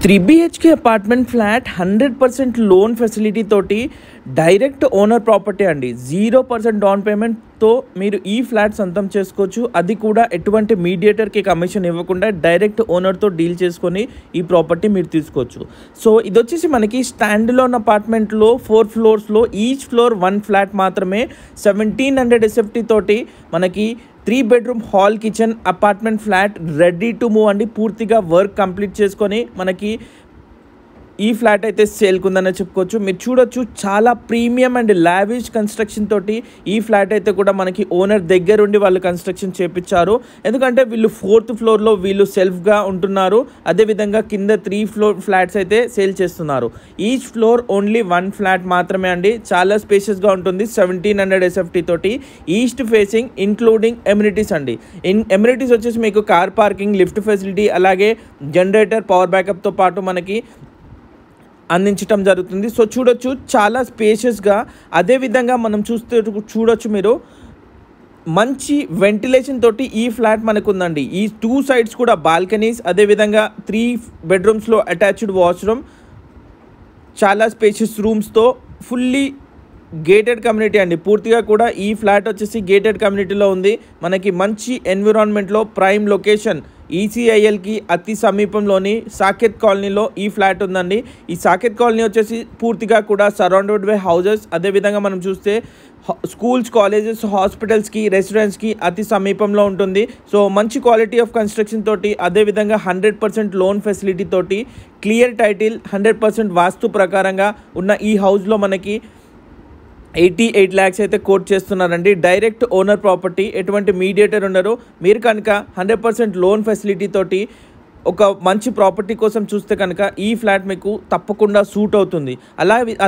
3 BHK apartment flat 100% loan facility తోటి direct owner property అండి. 0% down పేమెంట్తో మీరు ఈ ఫ్లాట్ సొంతం చేసుకోవచ్చు. అది కూడా ఎటువంటి మీడియేటర్కి కమిషన్ ఇవ్వకుండా డైరెక్ట్ ఓనర్తో డీల్ చేసుకొని ఈ ప్రాపర్టీ మీరు తీసుకోవచ్చు. సో ఇది వచ్చేసి మనకి స్టాండ్ లోన్ అపార్ట్మెంట్లో 4 ఫ్లోర్స్లో ఈచ్ ఫ్లోర్ 1 ఫ్లాట్ మాత్రమే 1700 SFT తోటి మనకి 3 bedroom hall kitchen apartment flat ready to move అండి. పూర్తిగా వర్క్ కంప్లీట్ చేసుకొని మనకి ఈ ఫ్లాట్ అయితే సేల్కి ఉందని చెప్పుకోవచ్చు. మీరు చూడొచ్చు, చాలా ప్రీమియం అండ్ లావిష్ కన్స్ట్రక్షన్ తోటి ఈ ఫ్లాట్ అయితే కూడా మనకి ఓనర్ దగ్గరుండి వాళ్ళు కన్స్ట్రక్షన్ చేపించారు. ఎందుకంటే వీళ్ళు 4th ఫ్లోర్లో వీళ్ళు సెల్ఫ్గా ఉంటున్నారు. అదేవిధంగా కింద 3 ఫ్లోర్ ఫ్లాట్స్ అయితే సేల్ చేస్తున్నారు. ఈచ్ ఫ్లోర్ ఓన్లీ 1 ఫ్లాట్ మాత్రమే అండి. చాలా స్పేషియస్గా ఉంటుంది. 1700 SFT తోటి ఈస్ట్ ఫేసింగ్ ఇంక్లూడింగ్ ఎమ్యూనిటీస్ అండి. ఎమ్యూనిటీస్ వచ్చేసి మీకు కార్ పార్కింగ్, లిఫ్ట్ ఫెసిలిటీ, అలాగే జనరేటర్, పవర్ బ్యాకప్తో పాటు మనకి అందించటం జరుగుతుంది. సో చూడొచ్చు, చాలా స్పేషియస్గా. అదేవిధంగా మనం చూడొచ్చు మీరు మంచి వెంటిలేషన్ తోటి ఈ ఫ్లాట్ మనకు ఉందండి. ఈ 2 సైడ్స్ కూడా బాల్కనీస్, అదేవిధంగా 3 బెడ్రూమ్స్లో అటాచ్డ్ వాష్రూమ్, చాలా స్పేషియస్ రూమ్స్తో ఫుల్లీ గేటెడ్ కమ్యూనిటీ అండి. పూర్తిగా కూడా ఈ ఫ్లాట్ వచ్చేసి గేటెడ్ కమ్యూనిటీలో ఉంది. మనకి మంచి ఎన్విరాన్మెంట్లో ప్రైమ్ లొకేషన్, ECILకి అతి సమీపంలోని సాకేత్ కాలనీలో ఈ ఫ్లాట్ ఉందండి. ఈ సాకేత్ కాలనీ వచ్చేసి పూర్తిగా కూడా సరౌండెడ్ బై హౌజెస్. అదేవిధంగా మనం చూస్తే స్కూల్స్, కాలేజెస్, హాస్పిటల్స్కి, రెసిడెంట్స్కి అతి సమీపంలో ఉంటుంది. సో మంచి క్వాలిటీ ఆఫ్ కన్స్ట్రక్షన్ తోటి, అదేవిధంగా 100% లోన్ ఫెసిలిటీ తోటి, క్లియర్ టైటిల్, 100% వాస్తు ప్రకారంగా ఉన్న ఈ హౌస్లో మనకి 88 lakhs అయితే కోట్ చేస్తున్నారండి. డైరెక్ట్ ఓనర్ ప్రాపర్టీ, ఎటువంటి మీడియేటర్ ఉండరు. మీరు కనుక 100% లోన్ ఫెసిలిటీ తోటి ఒక మంచి ప్రాపర్టీ కోసం చూస్తే కనుక ఈ ఫ్లాట్ మీకు తప్పకుండా సూట్ అవుతుంది.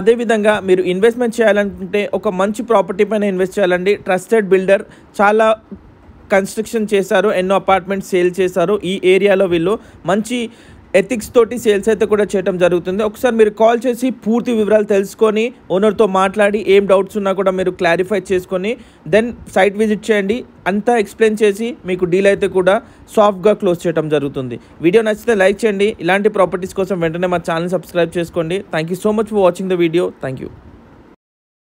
అదేవిధంగా మీరు ఇన్వెస్ట్మెంట్ చేయాలనుకుంటే ఒక మంచి ప్రాపర్టీ పైన ఇన్వెస్ట్ చేయాలండి. ట్రస్టెడ్ బిల్డర్, చాలా కన్స్ట్రక్షన్ చేశారు, ఎన్నో అపార్ట్మెంట్స్ సేల్ చేశారు. ఈ ఏరియాలో వీళ్ళు మంచి ఎథిక్స్ తోటి సేల్స్ అయితే కూడా చేయడం జరుగుతుంది. ఒకసారి మీరు కాల్ చేసి పూర్తి వివరాలు తెలుసుకొని ఓనర్తో మాట్లాడి ఏం డౌట్స్ ఉన్నా కూడా మీరు క్లారిఫై చేసుకొని దెన్ సైట్ విజిట్ చేయండి. అంతా ఎక్స్ప్లెయిన్ చేసి మీకు డీల్ అయితే కూడా సాఫ్ట్గా క్లోజ్ చేయడం జరుగుతుంది. వీడియో నచ్చితే లైక్ చేయండి. ఇలాంటి ప్రాపర్టీస్ కోసం వెంటనే మా ఛానల్ సబ్స్క్రైబ్ చేసుకోండి. Thank you so much for watching the video. Thank you.